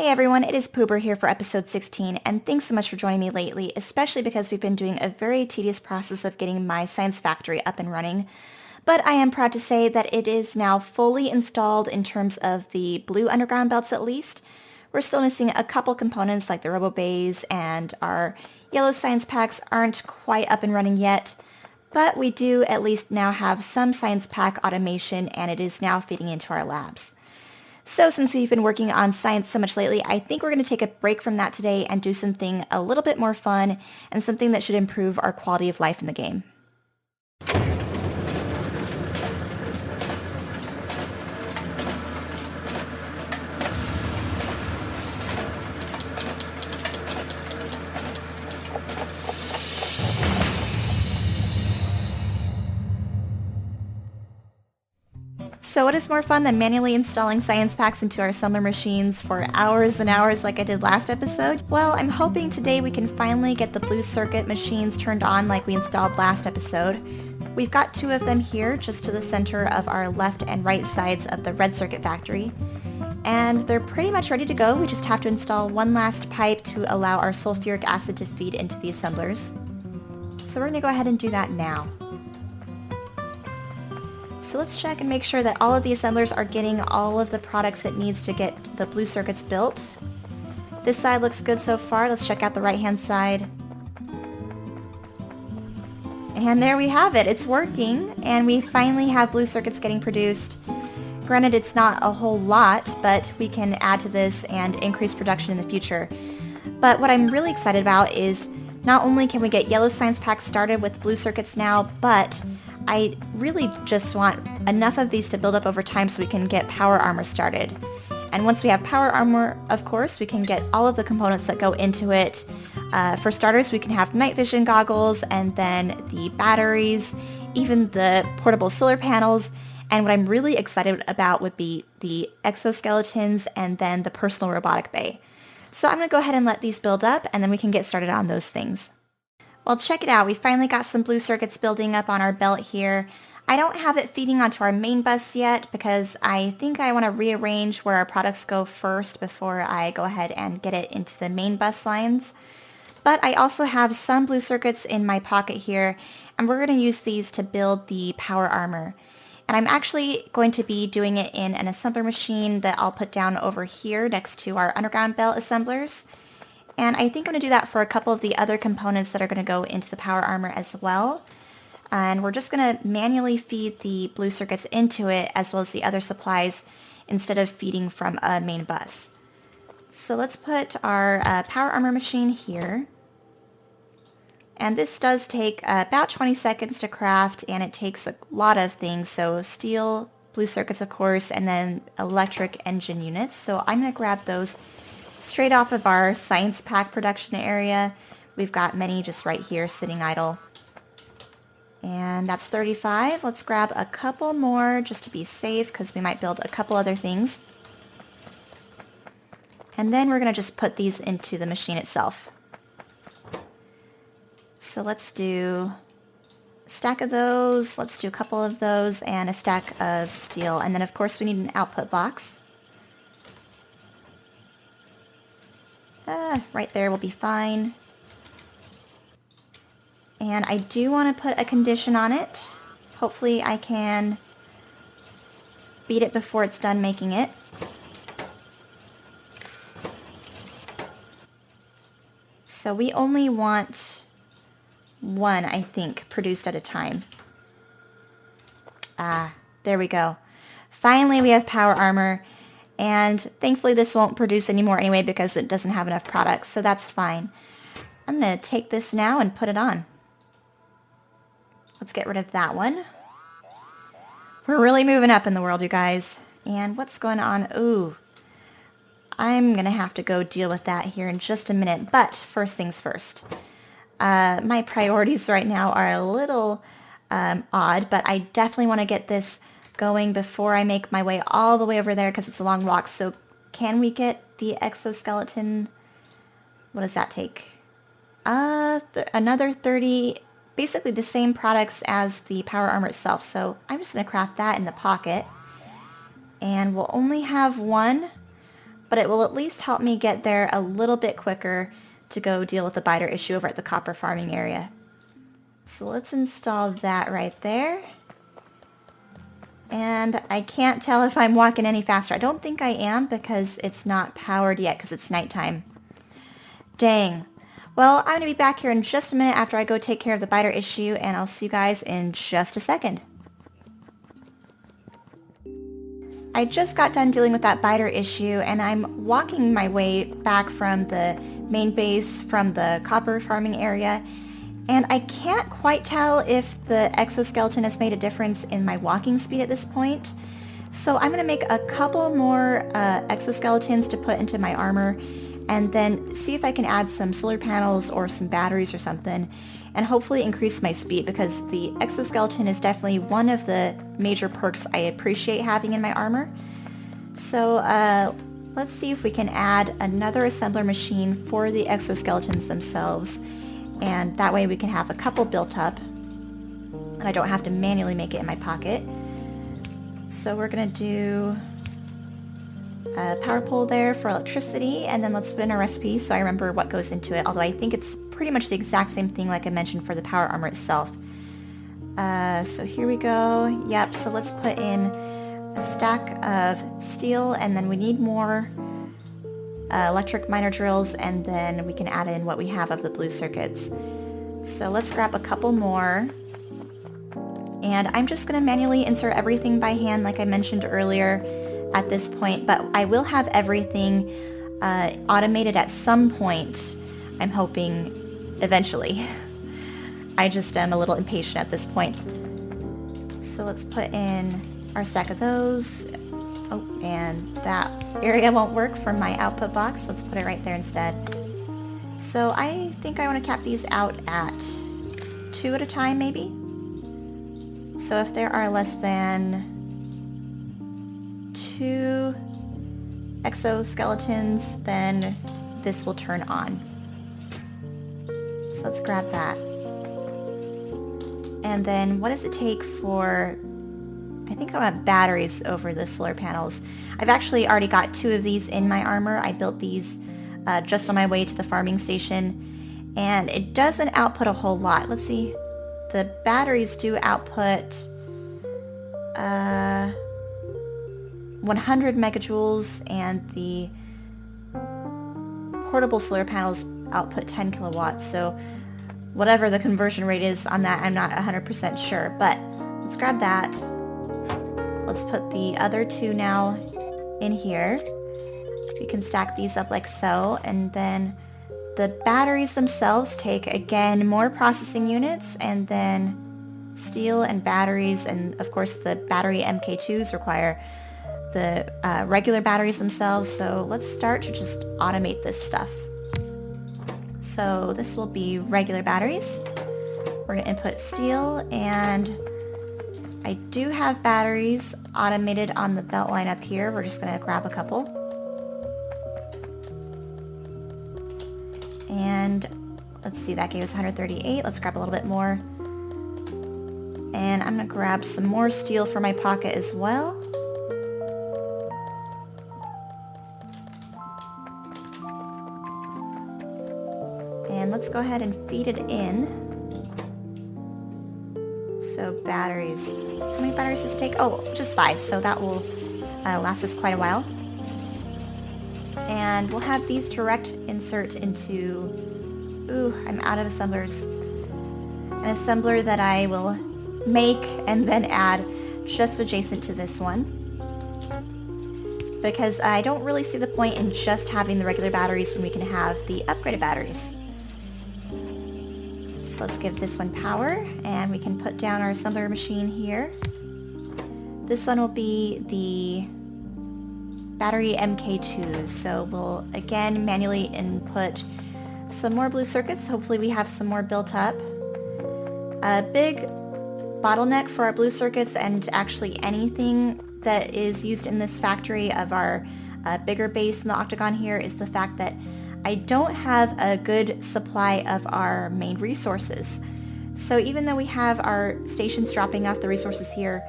Hey everyone, it is Poober here for episode 16, and thanks so much for joining me lately, especially because we've been doing a very tedious process of getting my science factory up and running. But I am proud to say that it is now fully installed in terms of the blue underground belts at least. We're still missing a couple components like the robo bays, and our yellow science packs aren't quite up and running yet. But we do at least now have some science pack automation, and it is now feeding into our labs. So since we've been working on science so much lately, I think we're going to take a break from that today and do something a little bit more fun and something that should improve our quality of life in the game. So what is more fun than manually installing science packs into our assembler machines for hours and hours like I did last episode? Well, I'm hoping today we can finally get the blue circuit machines turned on like we installed last episode. We've got two of them here just to the center of our left and right sides of the red circuit factory. And they're pretty much ready to go. We just have to install one last pipe to allow our sulfuric acid to feed into the assemblers. So we're going to go ahead and do that now. So let's check and make sure that all of the assemblers are getting all of the products it needs to get the blue circuits built. This side looks good so far. Let's check out the right-hand side. And there we have it. It's working, and we finally have blue circuits getting produced. Granted, it's not a whole lot, but we can add to this and increase production in the future. But what I'm really excited about is not only can we get yellow science packs started with blue circuits now, but I really just want enough of these to build up over time so we can get power armor started. And once we have power armor, of course, we can get all of the components that go into it. For starters, we can have night vision goggles, and then the batteries, even the portable solar panels. And what I'm really excited about would be the exoskeletons and then the personal robotic bay. So I'm going to go ahead and let these build up, and then we can get started on those things. Well, check it out. We finally got some blue circuits building up on our belt here. I don't have it feeding onto our main bus yet because I think I want to rearrange where our products go first before I go ahead and get it into the main bus lines. But I also have some blue circuits in my pocket here, and we're going to use these to build the power armor. And I'm actually going to be doing it in an assembler machine that I'll put down over here next to our underground belt assemblers. And I think I'm going to do that for a couple of the other components that are going to go into the power armor as well. And we're just going to manually feed the blue circuits into it as well as the other supplies instead of feeding from a main bus. So let's put our power armor machine here. And this does take about 20 seconds to craft, and it takes a lot of things. So steel, blue circuits, of course, and then electric engine units. So I'm going to grab those straight off of our science pack production area. We've got many just right here sitting idle. And that's 35. Let's grab a couple more just to be safe because we might build a couple other things. And then we're going to just put these into the machine itself. So let's do a stack of those. Let's do a couple of those and a stack of steel. And then of course we need an output box. Right there will be fine. And I do want to put a condition on it. Hopefully I can beat it before it's done making it. So we only want one, I think, produced at a time. There we go. Finally we have power armor. And thankfully this won't produce anymore anyway because it doesn't have enough products, so that's fine. I'm going to take this now and put it on. Let's get rid of that one. We're really moving up in the world, you guys. And what's going on? Ooh, I'm going to have to go deal with that here in just a minute. But first things first. My priorities right now are a little odd, but I definitely want to get this going before I make my way all the way over there because it's a long walk. So can we get the exoskeleton? What does that take? Another 30, basically the same products as the power armor itself. So I'm just going to craft that in the pocket. And we'll only have one, but it will at least help me get there a little bit quicker to go deal with the biter issue over at the copper farming area. So let's install that right there. And I can't tell if I'm walking any faster. I don't think I am because it's not powered yet because it's nighttime. Dang. Well, I'm going to be back here in just a minute after I go take care of the biter issue, and I'll see you guys in just a second. I just got done dealing with that biter issue, and I'm walking my way back from the main base from the copper farming area, and I can't quite tell if the exoskeleton has made a difference in my walking speed at this point. So I'm going to make a couple more exoskeletons to put into my armor, and then see if I can add some solar panels or some batteries or something, and hopefully increase my speed, because the exoskeleton is definitely one of the major perks I appreciate having in my armor. So let's see if we can add another assembler machine for the exoskeletons themselves, and that way we can have a couple built up, and I don't have to manually make it in my pocket. So we're going to do a power pole there for electricity, and then let's put in a recipe so I remember what goes into it, although I think it's pretty much the exact same thing like I mentioned for the power armor itself. So here we go. Yep, so let's put in a stack of steel, and then we need more electric miner drills, and then we can add in what we have of the blue circuits. So let's grab a couple more, and I'm just going to manually insert everything by hand like I mentioned earlier at this point, but I will have everything automated at some point, I'm hoping eventually. I just am a little impatient at this point. So let's put in our stack of those. Oh, and that area won't work for my output box. Let's put it right there instead. So I think I want to cap these out at 2 at a time maybe. So if there are less than 2 exoskeletons, then this will turn on. So let's grab that. And then what does it take for, I think I want batteries over the solar panels. I've actually already got 2 of these in my armor. I built these just on my way to the farming station, and it doesn't output a whole lot. Let's see. The batteries do output 100 megajoules, and the portable solar panels output 10 kilowatts. So whatever the conversion rate is on that, I'm not 100% sure. But let's grab that. Let's put the other 2 now in here. We can stack these up like so, and then the batteries themselves take, again, more processing units, and then steel and batteries, and of course the battery MK2s require the regular batteries themselves. So let's start to just automate this stuff. So this will be regular batteries. We're going to input steel, and I do have batteries automated on the belt line up here. We're just going to grab a couple. And let's see, that gave us 138. Let's grab a little bit more. And I'm going to grab some more steel for my pocket as well. And let's go ahead and feed it in. So batteries. How many batteries does it take? Oh, just 5. So that will last us quite a while. And we'll have these direct insert into... Ooh, I'm out of assemblers. An assembler that I will make and then add just adjacent to this one, because I don't really see the point in just having the regular batteries when we can have the upgraded batteries. So let's give this one power, and we can put down our assembler machine here. This one will be the battery MK2s, so we'll again manually input some more blue circuits. Hopefully we have some more built up. A big bottleneck for our blue circuits, and actually anything that is used in this factory of our bigger base in the octagon here, is the fact that I don't have a good supply of our main resources. So even though we have our stations dropping off the resources here,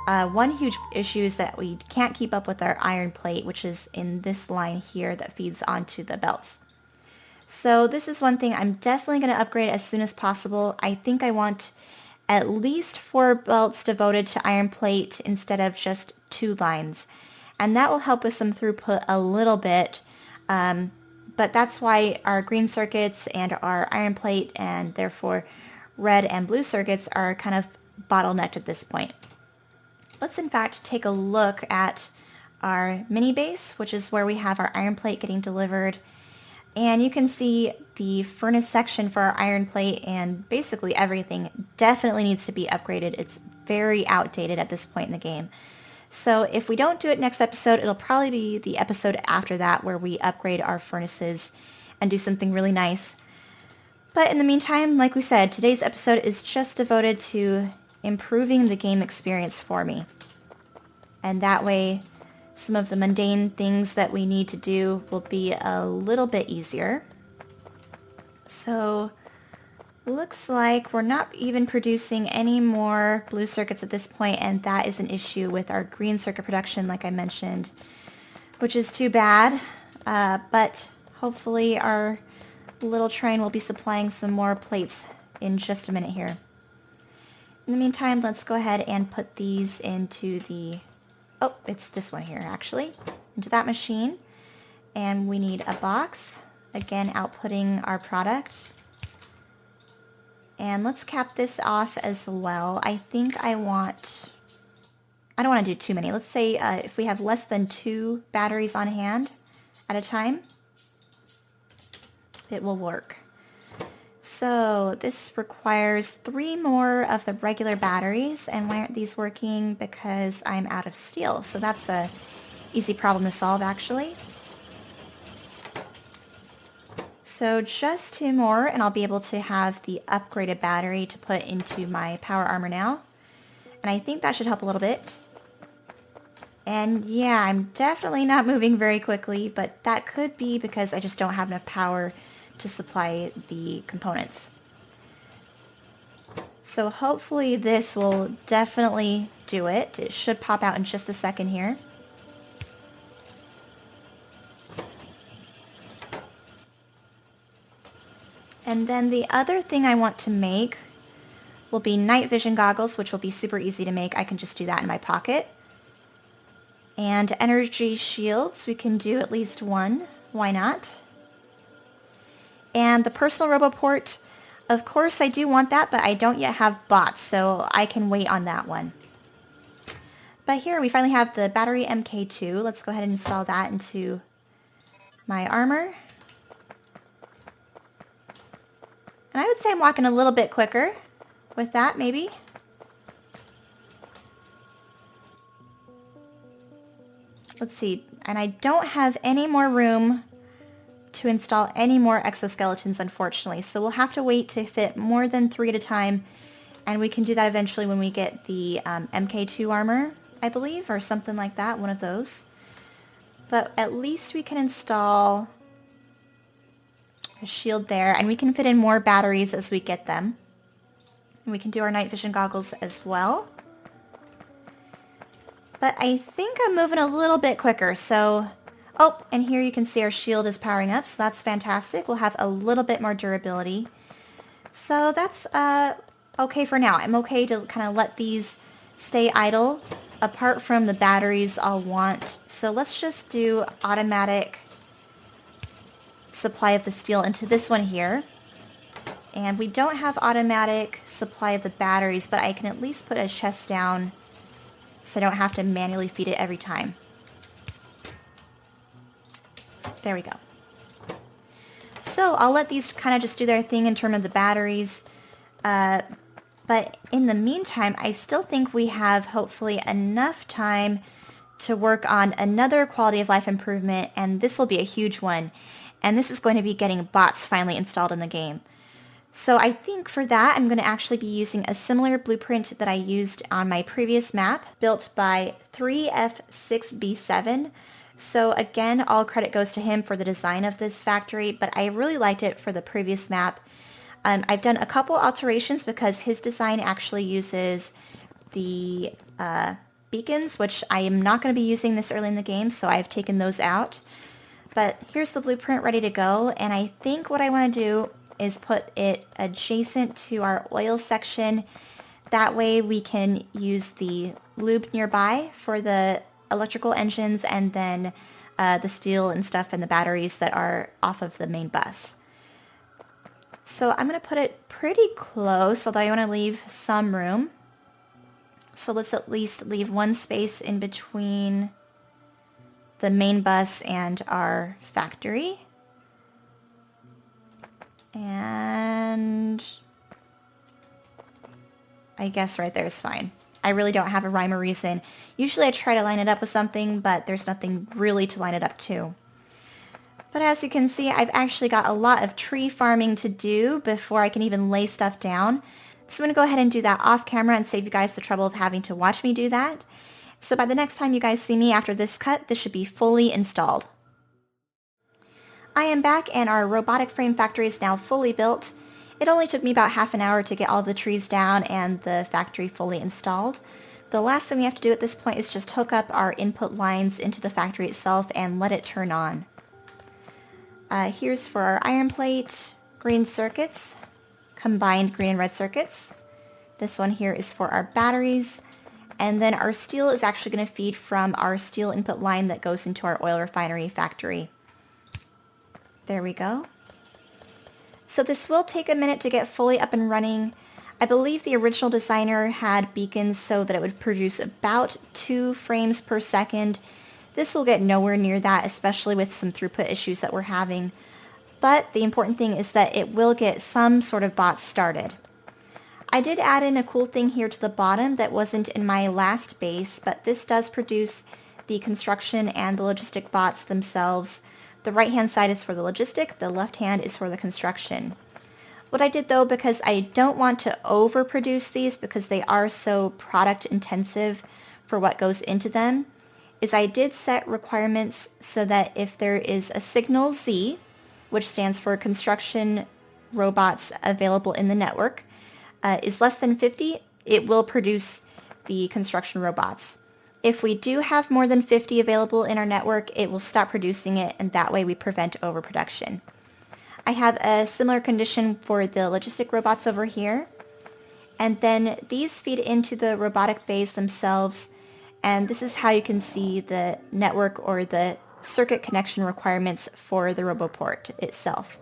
One huge issue is that we can't keep up with our iron plate, which is in this line here that feeds onto the belts. So this is one thing I'm definitely going to upgrade as soon as possible. I think I want at least 4 belts devoted to iron plate instead of just 2 lines. And that will help with some throughput a little bit. But that's why our green circuits and our iron plate and therefore red and blue circuits are kind of bottlenecked at this point. Let's in fact take a look at our mini base, which is where we have our iron plate getting delivered. And you can see the furnace section for our iron plate and basically everything definitely needs to be upgraded. It's very outdated at this point in the game. So if we don't do it next episode, it'll probably be the episode after that where we upgrade our furnaces and do something really nice. But in the meantime, like we said, today's episode is just devoted to improving the game experience for me. And that way, some of the mundane things that we need to do will be a little bit easier. So, looks like we're not even producing any more blue circuits at this point, and that is an issue with our green circuit production, like I mentioned, which is too bad. But hopefully our little train will be supplying some more plates in just a minute here. In the meantime, let's go ahead and put these into the... Oh, it's this one here, actually. Into that machine. And we need a box. Again, outputting our product. And let's cap this off as well. I think I don't want to do too many. Let's say if we have less than 2 batteries on hand at a time, it will work. So this requires 3 more of the regular batteries, and why aren't these working? Because I'm out of steel. So that's a easy problem to solve, actually. So just 2 more, and I'll be able to have the upgraded battery to put into my power armor now. And I think that should help a little bit. And yeah, I'm definitely not moving very quickly, but that could be because I just don't have enough power to supply the components. So hopefully this will definitely do it. It should pop out in just a second here. And then the other thing I want to make will be night vision goggles, which will be super easy to make. I can just do that in my pocket. And energy shields, we can do at least 1. Why not? And the personal roboport, of course I do want that, but I don't yet have bots, so I can wait on that one. But here we finally have the battery MK2. Let's go ahead and install that into my armor. And I would say I'm walking a little bit quicker with that, maybe. Let's see, and I don't have any more room to install any more exoskeletons, unfortunately. So we'll have to wait to fit more than 3 at a time, and we can do that eventually when we get the MK2 armor, I believe, or something like that, one of those. But at least we can install a shield there, and we can fit in more batteries as we get them. And we can do our night vision goggles as well. But I think I'm moving a little bit quicker, so... Oh, and here you can see our shield is powering up, so that's fantastic. We'll have a little bit more durability. So that's okay for now. I'm okay to kind of let these stay idle. Apart from the batteries I'll want. So let's just do automatic supply of the steel into this one here. And we don't have automatic supply of the batteries, but I can at least put a chest down so I don't have to manually feed it every time. There we go. So I'll let these kind of just do their thing in terms of the batteries. But in the meantime, I still think we have hopefully enough time to work on another quality of life improvement, and this will be a huge one. And this is going to be getting bots finally installed in the game. So I think for that, I'm going to actually be using a similar blueprint that I used on my previous map, built by 3F6B7. So again, all credit goes to him for the design of this factory, but I really liked it for the previous map. I've done a couple alterations because his design actually uses the beacons, which I am not going to be using this early in the game, so I've taken those out. But here's the blueprint ready to go, and I think what I want to do is put it adjacent to our oil section. That way we can use the lube nearby for the electrical engines, and then the steel and stuff and the batteries that are off of the main bus. So I'm going to put it pretty close, although I want to leave some room. So let's at least leave one space in between the main bus and our factory. And I guess right there is fine. I really don't have a rhyme or reason. Usually I try to line it up with something, but there's nothing really to line it up to. But as you can see, I've actually got a lot of tree farming to do before I can even lay stuff down. So I'm going to go ahead and do that off camera and save you guys the trouble of having to watch me do that. So by the next time you guys see me after this cut, this should be fully installed. I am back and our robotic frame factory is now fully built. It only took me about half an hour to get all the trees down and the factory fully installed. The last thing we have to do at this point is just hook up our input lines into the factory itself and let it turn on. Here's for our iron plate, green circuits, combined green and red circuits. This one here is for our batteries. And then our steel is actually going to feed from our steel input line that goes into our oil refinery factory. There we go. So this will take a minute to get fully up and running. I believe the original designer had beacons so that it would produce about 2 frames per second. This will get nowhere near that, especially with some throughput issues that we're having. But the important thing is that it will get some sort of bots started. I did add in a cool thing here to the bottom that wasn't in my last base, but this does produce the construction and the logistic bots themselves. The right-hand side is for the logistic, the left hand is for the construction. What I did though, because I don't want to overproduce these because they are so product intensive for what goes into them, is I did set requirements so that if there is a signal Z, which stands for construction robots available in the network, is less than 50, it will produce the construction robots. If we do have more than 50 available in our network, it will stop producing it, and that way we prevent overproduction. I have a similar condition for the logistic robots over here. And then these feed into the robotic bays themselves, and this is how you can see the network or the circuit connection requirements for the roboport itself.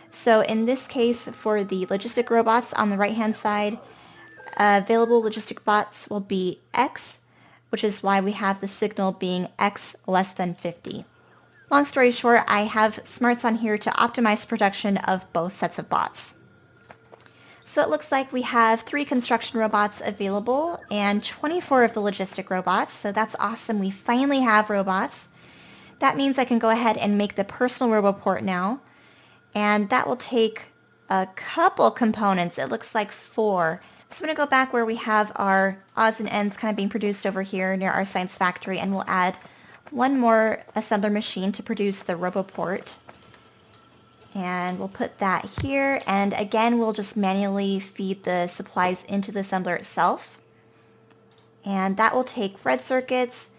So in this case, for the logistic robots on the right-hand side, available logistic bots will be X, which is why we have the signal being X less than 50. Long story short, I have smarts on here to optimize production of both sets of bots. So it looks like we have 3 construction robots available and 24 of the logistic robots, so that's awesome. We finally have robots. That means I can go ahead and make the personal roboport now. And that will take a couple components. It looks like 4. So I'm going to go back where we have our odds and ends kind of being produced over here near our science factory, and we'll add one more assembler machine to produce the roboport. And we'll put that here, and again we'll just manually feed the supplies into the assembler itself. And that will take red circuits,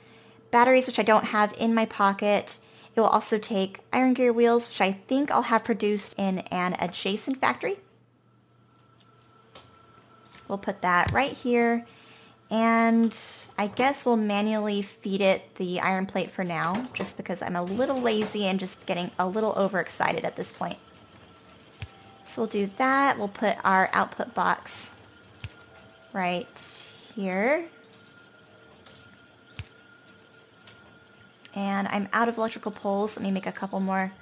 batteries which I don't have in my pocket. It will also take iron gear wheels, which I think I'll have produced in an adjacent factory. We'll put that right here, and I guess we'll manually feed it the iron plate for now, just because I'm a little lazy and just getting a little overexcited at this point. So we'll do that. We'll put our output box right here. And I'm out of electrical poles. Let me make a couple more.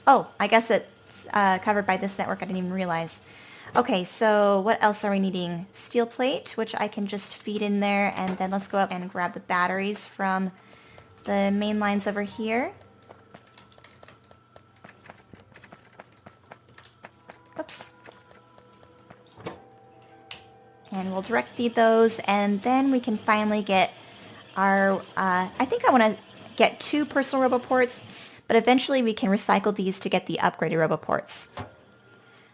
Oh, I guess it's covered by this network. I didn't even realize. Okay, so what else are we needing? Steel plate, which I can just feed in there, and then let's go up and grab the batteries from the main lines over here. Oops. And we'll direct feed those, and then we can finally get our, I think I want to get 2 personal roboports, but eventually we can recycle these to get the upgraded roboports.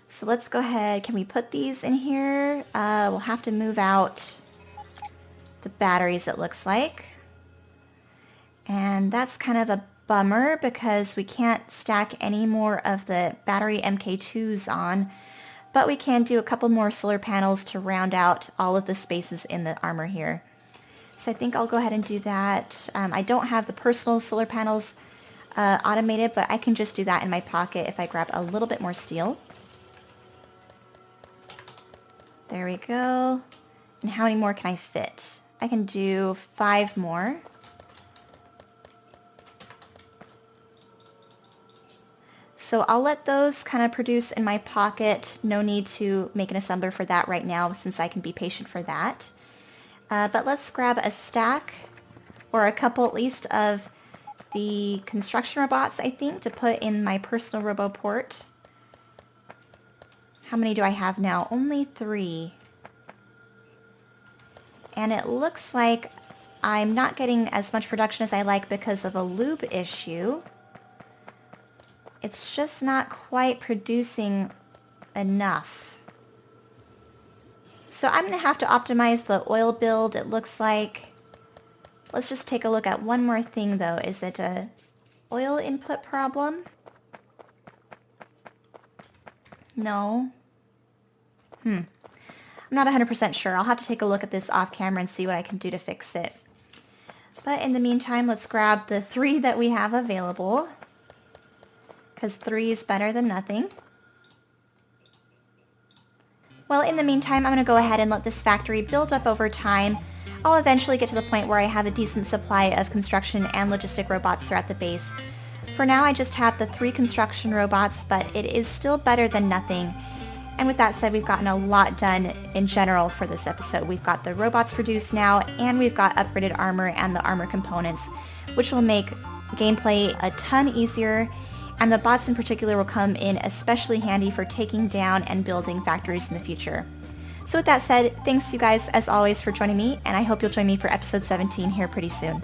So let's go ahead. Can we put these in here? We'll have to move out the batteries, it looks like. And that's kind of a bummer because we can't stack any more of the battery MK2s on, but we can do a couple more solar panels to round out all of the spaces in the armor here. So I think I'll go ahead and do that. I don't have the personal solar panels automated, but I can just do that in my pocket if I grab a little bit more steel. There we go. And how many more can I fit? I can do 5 more. So I'll let those kind of produce in my pocket. No need to make an assembler for that right now since I can be patient for that. But let's grab a stack, or a couple at least, of the construction robots, I think, to put in my personal roboport. How many do I have now? Only 3. And it looks like I'm not getting as much production as I like because of a lube issue. It's just not quite producing enough. So I'm going to have to optimize the oil build, it looks like. Let's just take a look at one more thing though. Is it a oil input problem? No. I'm not 100% sure. I'll have to take a look at this off camera and see what I can do to fix it. But in the meantime, let's grab the 3 that we have available, because 3 is better than nothing. Well, in the meantime, I'm going to go ahead and let this factory build up over time. I'll eventually get to the point where I have a decent supply of construction and logistic robots throughout the base. For now, I just have the 3 construction robots, but it is still better than nothing. And with that said, we've gotten a lot done in general for this episode. We've got the robots produced now, and we've got upgraded armor and the armor components, which will make gameplay a ton easier. And the bots in particular will come in especially handy for taking down and building factories in the future. So with that said, thanks you guys as always for joining me, and I hope you'll join me for episode 17 here pretty soon.